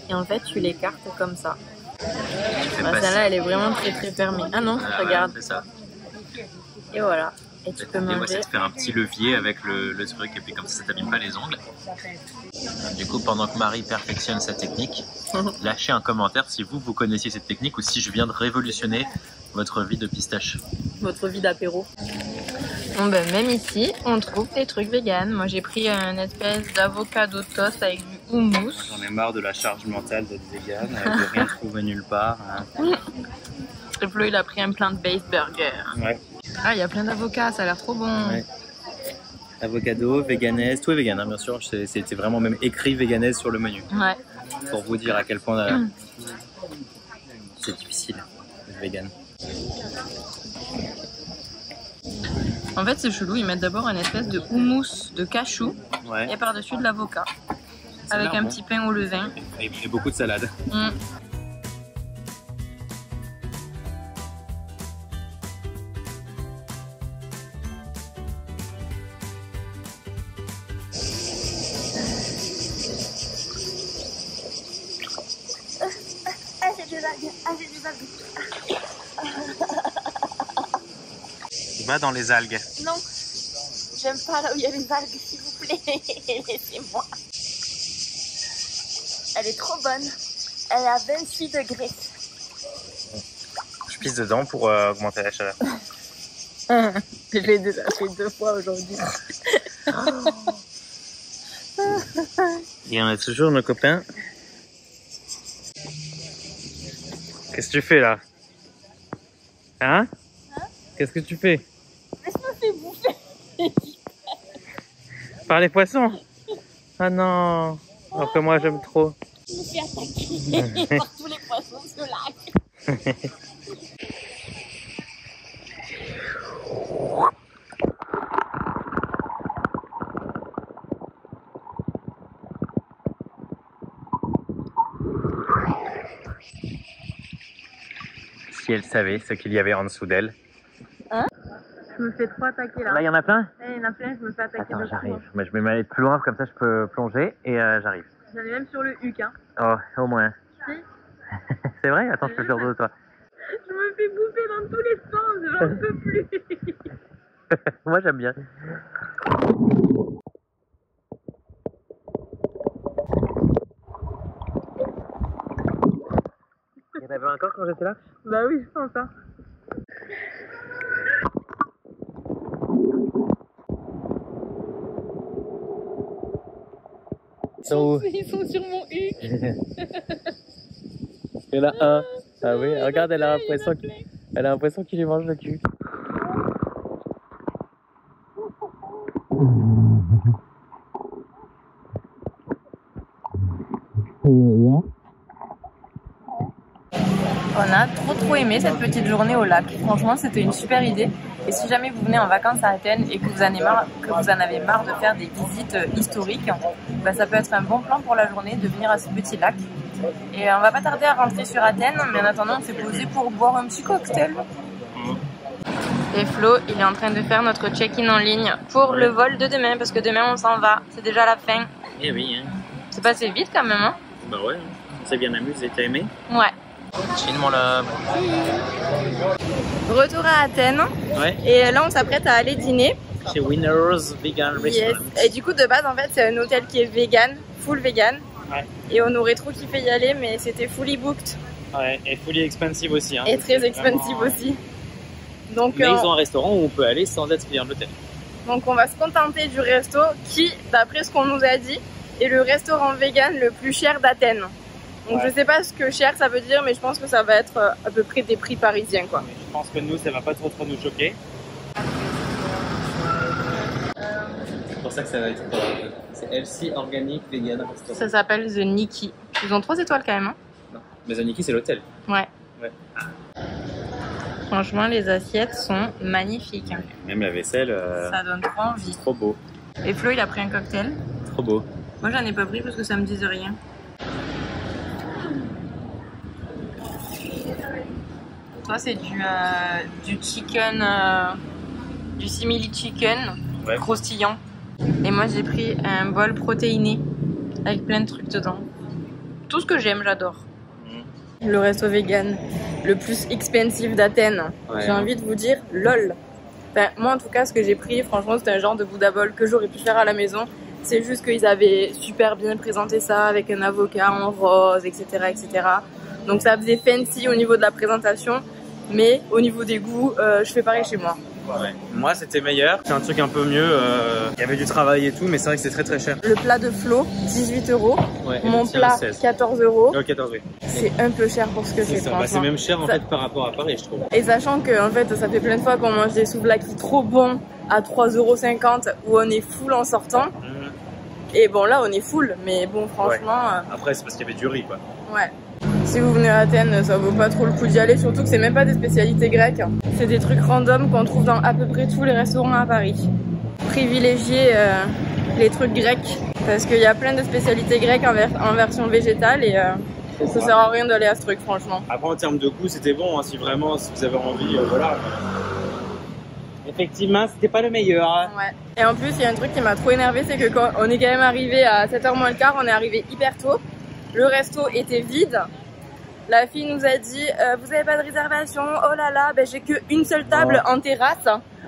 Speaker 2: et en fait tu l'écartes comme ça. Bah, celle-là elle est vraiment très très fermée. Ah non, regarde.
Speaker 1: Ouais, c'est ça.
Speaker 2: Et voilà. Et tu peux manger.
Speaker 1: Moi c'est de faire un petit levier avec le truc et puis comme ça t'abîme pas les ongles. Du coup pendant que Marie perfectionne sa technique, lâchez un commentaire si vous connaissiez cette technique ou si je viens de révolutionner votre vie de pistache.
Speaker 2: Votre vie d'apéro. Bon ben même ici on trouve des trucs vegan. Moi j'ai pris une espèce d'avocado toast avec du houmous.
Speaker 4: J'en ai marre de la charge mentale d'être vegan, de rien trouver nulle part. Hein.
Speaker 2: Et Flo il a pris un plant-based burger.
Speaker 4: Ouais.
Speaker 2: Ah il y a plein d'avocats, ça a l'air trop bon.
Speaker 4: Ouais. Avocado, véganaise, tout est vegan hein, bien sûr. C'était vraiment même écrit véganaise sur le menu.
Speaker 2: Ouais.
Speaker 4: Pour vous dire à quel point c'est difficile d'être vegan.
Speaker 2: En fait c'est chelou, ils mettent d'abord une espèce de houmous de cachou et par-dessus de l'avocat. Avec un petit pain au levain.
Speaker 4: Et beaucoup de salade. Va dans les algues.
Speaker 2: Non, j'aime pas là où il y a les algues, s'il vous plaît. Laissez-moi. Elle est trop bonne. Elle est à 28 degrés.
Speaker 4: Je pisse dedans pour augmenter la chaleur.
Speaker 2: Je l'ai déjà fait 2 fois aujourd'hui.
Speaker 4: Et on a toujours nos copains. Qu'est-ce que tu fais là? Hein? Qu'est-ce que tu fais?
Speaker 2: Laisse-moi faire bouffer.
Speaker 4: Par les poissons? Ah non! Alors que moi j'aime trop.
Speaker 2: Je me suis attaquée par tous les poissons de ce lac.
Speaker 4: Si elle savait ce qu'il y avait en dessous d'elle.
Speaker 2: Hein? Je me fais trop attaquer là.
Speaker 4: Là, il y en a plein?
Speaker 2: Il y en a plein, je me fais attaquer.
Speaker 4: Attends, j'arrive. Mais je vais m'aller plus loin, comme ça je peux plonger et j'arrive.
Speaker 2: J'en ai même sur le huc. Hein.
Speaker 4: Oh, au moins.
Speaker 2: Si.
Speaker 4: C'est vrai? Attends, je peux faire dos de toi.
Speaker 2: Je me fais bouffer dans tous les sens, j'en peux plus.
Speaker 4: Moi, j'aime bien. Il y en avait encore quand j'étais là?
Speaker 2: Bah oui, je pense ça. Ils sont sur mon huc.
Speaker 4: Il y en a un. Ah oui, regarde, elle a l'impression qu'il lui mange le cul.
Speaker 2: On a trop aimé cette petite journée au lac. Franchement, c'était une super idée. Et si jamais vous venez en vacances à Athènes et que vous en avez marre de faire des visites historiques, bah, ça peut être un bon plan pour la journée de venir à ce petit lac. Et on va pas tarder à rentrer sur Athènes, mais en attendant on s'est posé pour boire un petit cocktail. Et Flo, il est en train de faire notre check-in en ligne pour le vol de demain, parce que demain on s'en va, c'est déjà la fin.
Speaker 3: Eh oui, hein.
Speaker 2: C'est passé vite quand même, hein?
Speaker 3: Bah ouais, on s'est bien amusé, t'as aimé?
Speaker 2: Ouais.
Speaker 3: Chine mon love.
Speaker 2: Retour à Athènes.
Speaker 3: Ouais.
Speaker 2: Et là on s'apprête à aller dîner.
Speaker 3: Chez Winners Vegan Restaurant.
Speaker 2: Yes. Et du coup de base en fait c'est un hôtel qui est vegan, full vegan.
Speaker 3: Ouais.
Speaker 2: Et on aurait trop kiffé y aller mais c'était fully booked.
Speaker 3: Ouais, et fully expensive aussi. Hein.
Speaker 2: Et très expensive
Speaker 3: vraiment...
Speaker 2: aussi. Donc,
Speaker 3: mais ils ont un restaurant où on peut aller sans être client de l'hôtel.
Speaker 2: Donc on va se contenter du resto qui, d'après ce qu'on nous a dit, est le restaurant vegan le plus cher d'Athènes. Donc je sais pas ce que cher ça veut dire, mais je pense que ça va être à peu près des prix parisiens quoi.
Speaker 3: Mais je pense que nous ça va pas trop nous choquer. C'est pour ça que ça va être c'est LC Organic Vegan Restaurant.
Speaker 2: Ça s'appelle The Nikki. Ils ont 3 étoiles quand même hein.
Speaker 3: Non, mais The Nikki c'est l'hôtel.
Speaker 2: Ouais.
Speaker 3: Ouais.
Speaker 2: Franchement les assiettes sont magnifiques.
Speaker 4: Même la vaisselle,
Speaker 2: Ça donne trop envie.
Speaker 4: trop beau.
Speaker 2: Et Flo il a pris un cocktail.
Speaker 4: Trop beau.
Speaker 2: Moi j'en ai pas pris parce que ça me disait rien. Toi c'est du chicken, du simili chicken,
Speaker 4: Ouais.
Speaker 2: croustillant. Et moi j'ai pris un bol protéiné avec plein de trucs dedans. Tout ce que j'aime, j'adore. Le resto vegan le plus expensive d'Athènes.
Speaker 3: Ouais.
Speaker 2: J'ai envie de vous dire lol. Enfin, moi en tout cas ce que j'ai pris, franchement c'était un genre de Bouddha bowl que j'aurais pu faire à la maison. C'est juste qu'ils avaient super bien présenté ça avec un avocat en rose, etc., etc. Donc ça faisait fancy au niveau de la présentation, mais au niveau des goûts, je fais pareil chez moi.
Speaker 3: Ouais. Moi c'était meilleur, c'est un truc un peu mieux, il y avait du travail et tout, mais c'est vrai que c'est très très cher.
Speaker 2: Le plat de Flo, 18 €.
Speaker 3: Ouais,
Speaker 2: Mon plat,
Speaker 3: 16.
Speaker 2: 14 €.
Speaker 3: Oh, 14 oui.
Speaker 2: C'est un peu cher pour ce que c'est,
Speaker 3: C'est ça, bah, c'est
Speaker 2: franchement.
Speaker 3: même cher en
Speaker 2: Ça-
Speaker 3: fait par rapport à Paris je trouve.
Speaker 2: Et sachant que en fait, ça fait plein de fois qu'on mange des souvlaki trop bons à 3,50 € où on est full en sortant. Et bon là on est full, mais bon franchement,
Speaker 3: Après c'est parce qu'il y avait du riz quoi.
Speaker 2: ouais. Si vous venez à Athènes, ça vaut pas trop le coup d'y aller, surtout que c'est même pas des spécialités grecques. C'est des trucs random qu'on trouve dans à peu près tous les restaurants à Paris. Privilégiez les trucs grecs, parce qu'il y a plein de spécialités grecques en version végétale et ça sert à rien d'aller à ce truc franchement.
Speaker 3: Après en termes de goût c'était bon, hein, si vraiment si vous avez envie, voilà. Effectivement c'était pas le meilleur. Hein.
Speaker 2: Ouais. Et en plus il y a un truc qui m'a trop énervé, c'est que quand on est quand même arrivé à 7h moins le quart, on est arrivé hyper tôt. Le resto était vide. La fille nous a dit vous avez pas de réservation, oh là là, ben j'ai qu'une seule table en terrasse.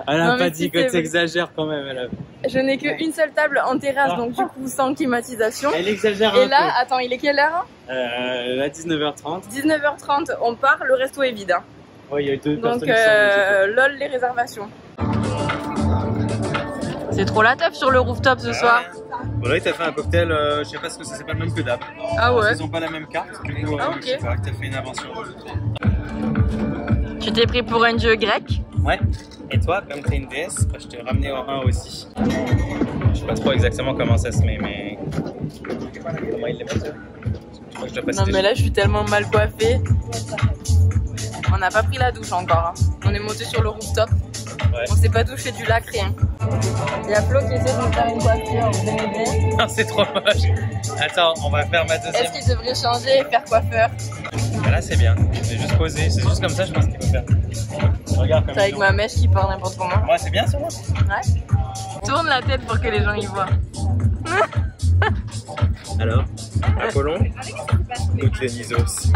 Speaker 3: Elle a
Speaker 2: Non,
Speaker 3: pas
Speaker 2: mais
Speaker 3: dit
Speaker 2: si
Speaker 3: que
Speaker 2: c'est-
Speaker 3: tu exagères quand même. Elle,
Speaker 2: Je n'ai qu'une seule table en terrasse, donc du coup sans climatisation.
Speaker 3: elle exagère
Speaker 2: Et
Speaker 3: un
Speaker 2: là, attends, il est quelle heure?
Speaker 3: À 19h30.
Speaker 2: 19h30, on part, le resto est vide. Hein.
Speaker 3: Ouais, il y a eu 2 personnes
Speaker 2: Donc
Speaker 3: qui sont
Speaker 2: lol les réservations. C'est trop la teuf sur le rooftop ce soir.
Speaker 3: Voilà, il t'a fait un cocktail, je sais pas ce que c'est pas le même que d'hab.
Speaker 2: Ah ouais.
Speaker 3: Ils ont pas la même carte, du coup,
Speaker 2: Ah, ok.
Speaker 3: je sais pas, t'as fait une invention.
Speaker 2: Tu t'es pris pour un dieu grec?
Speaker 3: Ouais, et toi, comme t'es une déesse, bah, je t'ai ramené en 1 aussi. Je sais pas trop exactement comment ça se met, mais. Comment il l'a mis? Je crois que je dois passer
Speaker 2: Non
Speaker 3: des
Speaker 2: mais là je suis tellement mal coiffée. On n'a pas pris la douche encore. Hein. On est monté sur le rooftop.
Speaker 3: Ouais.
Speaker 2: On s'est pas douché du lac, rien. Il y a Flo qui essaie de nous faire une coiffure. Vous aimez bien?
Speaker 3: Ah, c'est trop moche. Attends, on va faire ma deuxième.
Speaker 2: Est-ce qu'il devrait changer et faire coiffeur?
Speaker 3: Ah, là, c'est bien. C'est juste posé. C'est juste comme ça, je pense qu'il faut faire. Regarde comme
Speaker 2: C'est avec ma mèche qui part n'importe comment.
Speaker 3: Moi, c'est bien sur moi.
Speaker 2: Ouais. Tourne la tête pour que les gens y voient.
Speaker 3: Alors, Apollon ou Dionysos?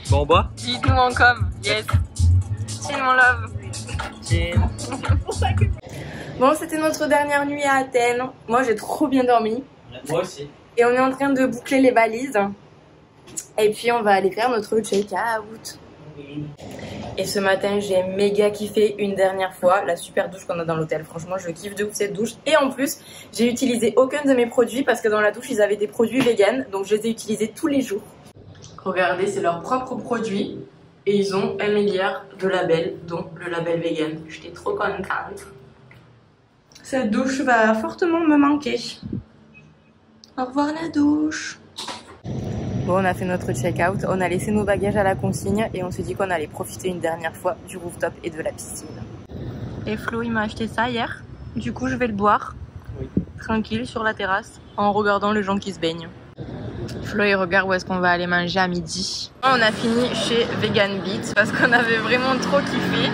Speaker 3: Bon, on boit?
Speaker 2: Dites-nous en com. Yes. Chill mon love.
Speaker 3: Chill.
Speaker 2: Bon, c'était notre dernière nuit à Athènes. Moi, j'ai trop bien dormi.
Speaker 3: Moi aussi.
Speaker 2: Et on est en train de boucler les valises. Et puis, on va aller faire notre check-out. Et ce matin, j'ai méga kiffé une dernière fois la super douche qu'on a dans l'hôtel. Franchement, je kiffe de ouf cette douche. Et en plus, j'ai utilisé aucun de mes produits parce que dans la douche, ils avaient des produits vegan. Donc, je les ai utilisés tous les jours. Regardez, c'est leurs propres produits. Et ils ont 1 milliard de labels, dont le label vegan. J'étais trop contente. Cette douche va fortement me manquer. Au revoir la douche. Bon, on a fait notre check-out, on a laissé nos bagages à la consigne et on s'est dit qu'on allait profiter une dernière fois du rooftop et de la piscine. Et Flo, il m'a acheté ça hier. Du coup, je vais le boire, tranquille, sur la terrasse, en regardant les gens qui se baignent. Flo, il regarde où est-ce qu'on va aller manger à midi. On a fini chez Vegan Beats parce qu'on avait vraiment trop kiffé.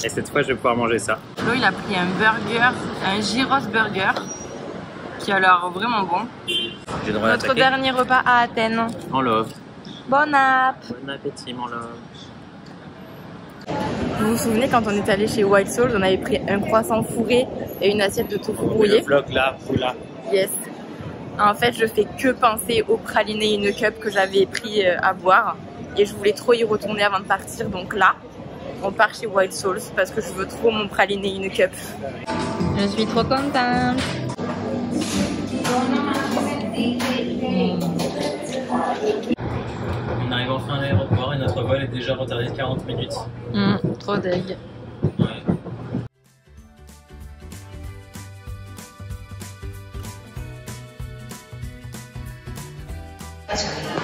Speaker 3: Et cette fois, je vais pouvoir manger ça.
Speaker 2: Flo, il a pris un burger, un gyros burger, qui a l'air vraiment bon.
Speaker 3: J'ai le droit
Speaker 2: Notre
Speaker 3: d'attaquer.
Speaker 2: dernier repas à Athènes.
Speaker 3: En love.
Speaker 2: Bon app.
Speaker 3: Bon appétit, mon love.
Speaker 2: Vous vous souvenez quand on est allé chez White Souls, on avait pris un croissant fourré et une assiette de tofu brouillé.
Speaker 3: Le vlog là, vous là.
Speaker 2: Yes. En fait, je fais que penser au praliné in a cup que j'avais pris à boire. Et je voulais trop y retourner avant de partir. Donc là, on part chez White Souls parce que je veux trop mon praliné in a cup. Je suis trop contente.
Speaker 3: On arrive enfin à l'aéroport et notre vol est déjà retardé de 40 minutes.
Speaker 2: Trop deg.
Speaker 3: Ouais.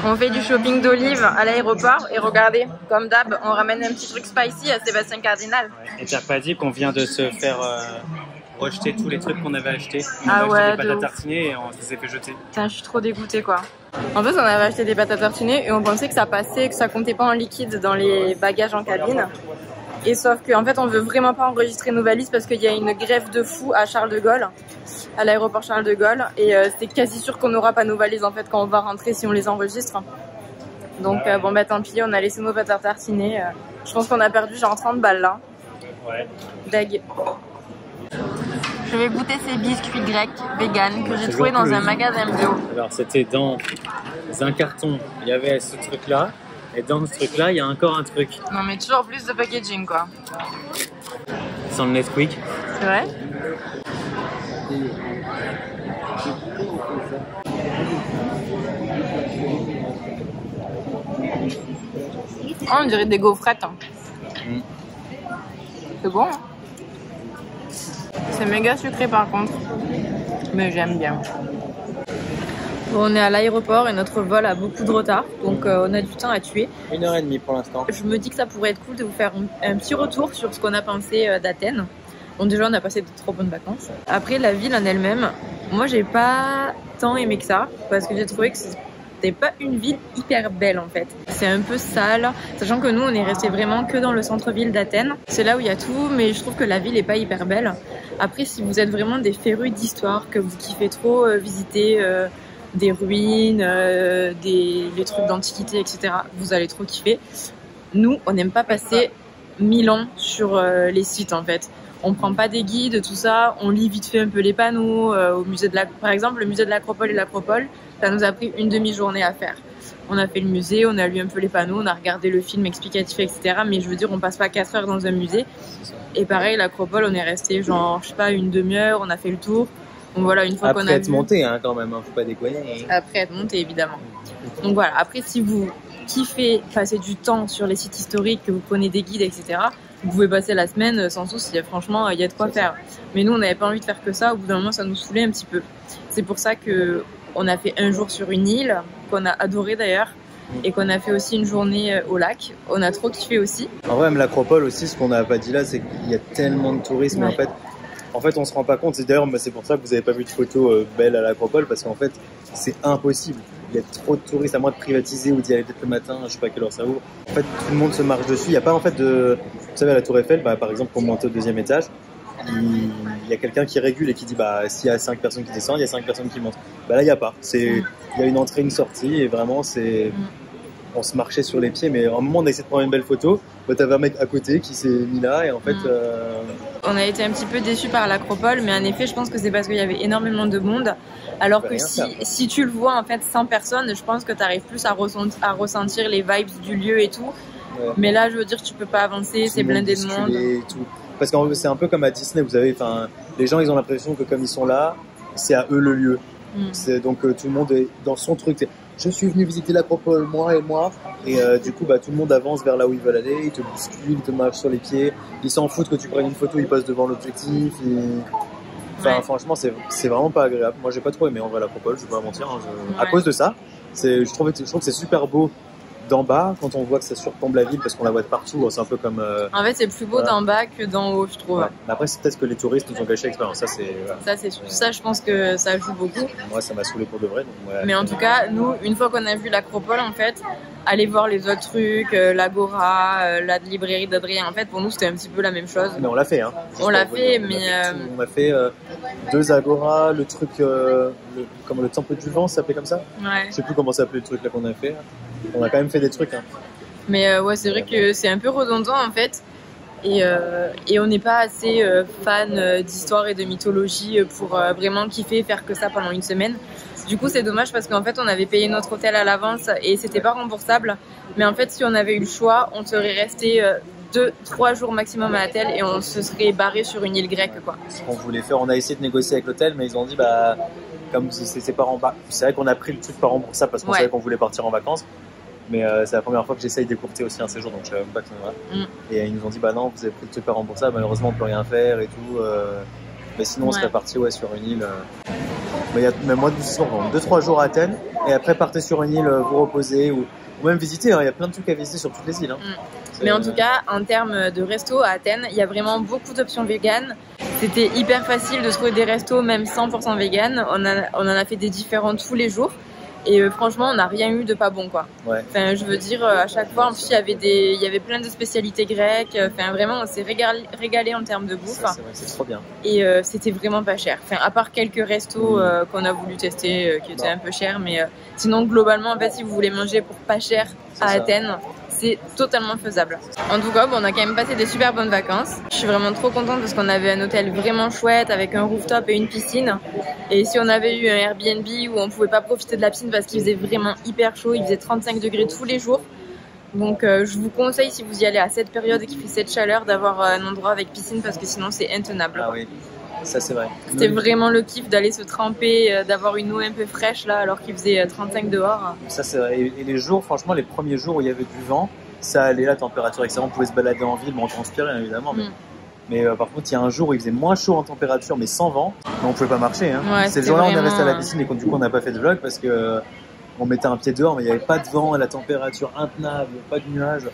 Speaker 2: On fait du shopping d'olives à l'aéroport et regardez, comme d'hab, on ramène un petit truc spicy à Sébastien Cardinal.
Speaker 3: Ouais. Et t'as pas dit qu'on vient de se faire rejeter tous les trucs qu'on avait achetés. On
Speaker 2: Ah
Speaker 3: avait
Speaker 2: ouais,
Speaker 3: acheté des
Speaker 2: de
Speaker 3: pâtes à
Speaker 2: ouf.
Speaker 3: tartiner et on s'est fait jeter.
Speaker 2: Putain, je suis trop dégoûtée quoi. En fait, on avait acheté des pâtes à tartiner et on pensait que ça passait, que ça comptait pas en liquide dans les bagages en cabine. Et sauf qu'en fait, on veut vraiment pas enregistrer nos valises parce qu'il y a une grève de fou à Charles de Gaulle, à l'aéroport Charles de Gaulle. Et c'est quasi sûr qu'on n'aura pas nos valises en fait quand on va rentrer si on les enregistre. Donc bon bah tant pis, on a laissé nos pâtes à tartiner. Je pense qu'on a perdu genre 30 balles là.
Speaker 3: Ouais.
Speaker 2: Dag. Je vais goûter ces biscuits grecs vegan que j'ai
Speaker 3: C'est
Speaker 2: trouvé dans
Speaker 3: toujours
Speaker 2: un
Speaker 3: plus.
Speaker 2: magasin bio.
Speaker 3: Alors c'était dans un carton, il y avait ce truc là. Et dans ce truc là, il y a encore un truc.
Speaker 2: Non mais toujours plus de packaging quoi.
Speaker 3: Sans le Nesquik.
Speaker 2: C'est vrai? Oh, on dirait des gaufrettes.
Speaker 3: Mm.
Speaker 2: C'est bon. Hein? C'est méga sucré par contre. Mais j'aime bien. Bon, on est à l'aéroport et notre vol a beaucoup de retard. Donc on a du temps à tuer.
Speaker 3: 1h30 pour l'instant.
Speaker 2: Je me dis que ça pourrait être cool de vous faire un petit retour sur ce qu'on a pensé d'Athènes. Bon, déjà, on a passé de trop bonnes vacances. Après, la ville en elle-même, moi, j'ai pas tant aimé que ça parce que j'ai trouvé que c'était pas une ville hyper belle en fait. C'est un peu sale, sachant que nous, on est resté vraiment que dans le centre-ville d'Athènes. C'est là où il y a tout, mais je trouve que la ville est pas hyper belle. Après, si vous êtes vraiment des férus d'histoire, que vous kiffez trop visiter des ruines, les trucs d'antiquité, etc., vous allez trop kiffer. Nous, on n'aime pas passer 1000 ans sur les sites en fait. On prend pas des guides, tout ça, on lit vite fait un peu les panneaux. Au musée par exemple, le musée de l'Acropole et l'Acropole, ça nous a pris une demi-journée à faire. On a fait le musée, on a lu un peu les panneaux, on a regardé le film explicatif, etc. Mais je veux dire, on passe pas 4 heures dans un musée. Et pareil, l'Acropole, on est resté genre, je sais pas, une demi-heure, on a fait le tour. Donc voilà, une fois qu'on a
Speaker 3: Après être
Speaker 2: vu...
Speaker 3: monté, hein, quand même, hein, faut pas déconner.
Speaker 2: Après être monté, évidemment. Donc voilà, après si vous kiffez passer du temps sur les sites historiques, que vous prenez des guides, etc., vous pouvez passer la semaine sans souci. Franchement, il y a de quoi faire. Mais nous, on n'avait pas envie de faire que ça. Au bout d'un moment, ça nous saoulait un petit peu. C'est pour ça que on a fait un jour sur une île, qu'on a adoré d'ailleurs, et qu'on a fait aussi une journée au lac. On a trop kiffé aussi.
Speaker 5: En vrai, même l'Acropole aussi, ce qu'on n'a pas dit là, c'est qu'il y a tellement de tourisme.
Speaker 2: Ouais.
Speaker 5: En fait, on se rend pas compte. D'ailleurs, c'est pour ça que vous n'avez pas vu de photos belles à l'Acropole, parce qu'en fait, c'est impossible. Il y a trop de touristes, à moins de privatiser ou d'y aller peut-être le matin, je sais pas à quelle heure ça ouvre. En fait, tout le monde se marche dessus. Il n'y a pas en fait de... Vous savez, à la Tour Eiffel, par exemple, pour monter au 2e étage, il y a quelqu'un qui régule et qui dit, s'il y a 5 personnes qui descendent, il y a 5 personnes qui montent. Là, il n'y a pas. Il y a une entrée, une sortie, et vraiment, on se marchait sur les pieds, mais à un moment, on a essayé de prendre une belle photo. T'avais un mec à côté qui s'est mis là, et en fait...
Speaker 2: On a été un petit peu déçus par l'Acropole, mais en effet, je pense que c'est parce qu'il y avait énormément de monde. Alors que si tu le vois en fait sans personne, je pense que tu arrives plus à ressentir les vibes du lieu et tout.
Speaker 5: Ouais.
Speaker 2: Mais là, je veux dire, tu peux pas avancer, c'est blindé de monde.
Speaker 5: Et tout. Parce que c'est un peu comme à Disney, vous savez, les gens ils ont l'impression que comme ils sont là, c'est à eux le lieu. Donc tout le monde est dans son truc. Je suis venu visiter l'Acropole, moi. Et du coup, tout le monde avance vers là où ils veulent aller. Ils te bousculent, ils te marchent sur les pieds. Ils s'en foutent que tu prennes une photo, ils passent devant l'objectif. Franchement, c'est vraiment pas agréable. Moi, j'ai pas trop aimé en vrai l'Acropole, je vais pas mentir. À cause de ça, Je trouve que c'est super beau d'en bas quand on voit que ça surplombe la ville parce qu'on la voit de partout. C'est un peu comme.
Speaker 2: En fait, c'est plus beau d'en bas que d'en haut, je trouve.
Speaker 5: Ouais. Mais après, c'est peut-être que les touristes nous ont gâché l'expérience.
Speaker 2: Ça, je pense que ça joue beaucoup.
Speaker 5: Moi, ça m'a saoulé pour de vrai. Donc, ouais.
Speaker 2: Mais en tout cas, nous, une fois qu'on a vu l'Acropole, en fait, aller voir les autres trucs, l'Agora, la librairie d'Adrien, en fait, pour nous, c'était un petit peu la même chose.
Speaker 5: Mais on l'a fait, hein.
Speaker 2: On l'a fait, mais.
Speaker 5: On a fait 2 Agora, le truc, comme le Temple du Vent, ça s'appelait comme ça.
Speaker 2: Ouais.
Speaker 5: Je sais plus comment s'appelait le truc là qu'on a fait. On a quand même fait des trucs. Hein.
Speaker 2: Mais ouais, c'est vrai que c'est un peu redondant en fait. Et on n'est pas assez fan d'histoire et de mythologie pour vraiment kiffer faire que ça pendant une semaine. Du coup, c'est dommage parce qu'en fait, on avait payé notre hôtel à l'avance et c'était pas remboursable. Mais en fait, si on avait eu le choix, on serait resté 2-3 jours maximum à Athènes et on se serait barré sur une île grecque, quoi.
Speaker 5: Ce qu'on voulait faire, on a essayé de négocier avec l'hôtel, mais ils ont dit, comme c'est pas remboursable. C'est vrai qu'on a pris le truc pas remboursable parce qu'on savait qu'on voulait partir en vacances. Mais c'est la première fois que j'essaye d'écourter aussi un séjour, donc je savais même pas que ça va. Et ils nous ont dit, non, vous avez pris le truc pas remboursable, malheureusement on peut rien faire et tout. Mais sinon, on serait parti sur une île. Mais moi, 2-3 jours à Athènes, et après partez sur une île, vous reposer, ou même visiter. Il y a plein de trucs à visiter sur toutes les îles. Hein.
Speaker 2: Mais en tout cas, en termes de resto à Athènes, il y a vraiment beaucoup d'options véganes. C'était hyper facile de trouver des restos, même 100% véganes. On en a fait des différents tous les jours. Et franchement, on n'a rien eu de pas bon, quoi.
Speaker 5: Ouais.
Speaker 2: Enfin, je veux dire, à chaque fois, en plus, il y avait plein de spécialités grecques. Enfin, vraiment, on s'est régalé en termes de bouffe.
Speaker 5: C'est vrai, c'est trop bien.
Speaker 2: Et c'était vraiment pas cher. Enfin, à part quelques restos qu'on a voulu tester, qui étaient un peu chers, mais sinon, globalement, en fait, si vous voulez manger pour pas cher à Athènes, c'est totalement faisable. En tout cas, on a quand même passé des super bonnes vacances. Je suis vraiment trop contente parce qu'on avait un hôtel vraiment chouette avec un rooftop et une piscine. Et si on avait eu un Airbnb où on pouvait pas profiter de la piscine parce qu'il faisait vraiment hyper chaud, il faisait 35 degrés tous les jours. Donc je vous conseille, si vous y allez à cette période et qu'il fait cette chaleur, d'avoir un endroit avec piscine parce que sinon c'est intenable.
Speaker 5: Ah oui, ça c'est vrai.
Speaker 2: C'était vraiment le kiff d'aller se tremper, d'avoir une eau un peu fraîche là alors qu'il faisait 35 dehors.
Speaker 5: Ça c'est vrai. Et les jours, franchement, les premiers jours où il y avait du vent, ça allait, la température excellente, on pouvait se balader en ville, mais on transpirait évidemment. Mais par contre, il y a un jour où il faisait moins chaud en température, mais sans vent, mais on pouvait pas marcher. Hein.
Speaker 2: Ouais,
Speaker 5: c'est le jour-là, on est resté à la piscine et du coup, on n'a pas fait de vlog parce que on mettait un pied dehors, mais il n'y avait pas de vent, la température intenable, pas de nuages.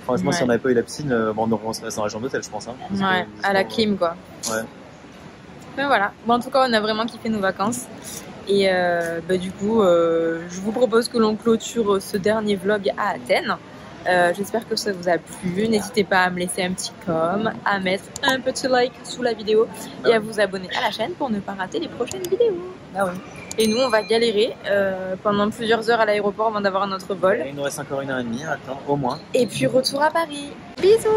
Speaker 5: Franchement, si on n'avait pas eu la piscine, on serait resté dans la chambre d'hôtel, je pense. Hein,
Speaker 2: ouais, à la clim, quoi.
Speaker 5: Ouais.
Speaker 2: Mais voilà. Bon, en tout cas, on a vraiment kiffé nos vacances. Et du coup, je vous propose que l'on clôture ce dernier vlog à Athènes. J'espère que ça vous a plu. N'hésitez pas à me laisser un petit com, à mettre un petit like sous la vidéo et à vous abonner à la chaîne pour ne pas rater les prochaines vidéos.
Speaker 5: Ah oui.
Speaker 2: Et nous, on va galérer pendant plusieurs heures à l'aéroport avant d'avoir notre vol.
Speaker 5: Il nous reste encore 1h30 à attendre, au moins.
Speaker 2: Et puis retour à Paris. Bisous!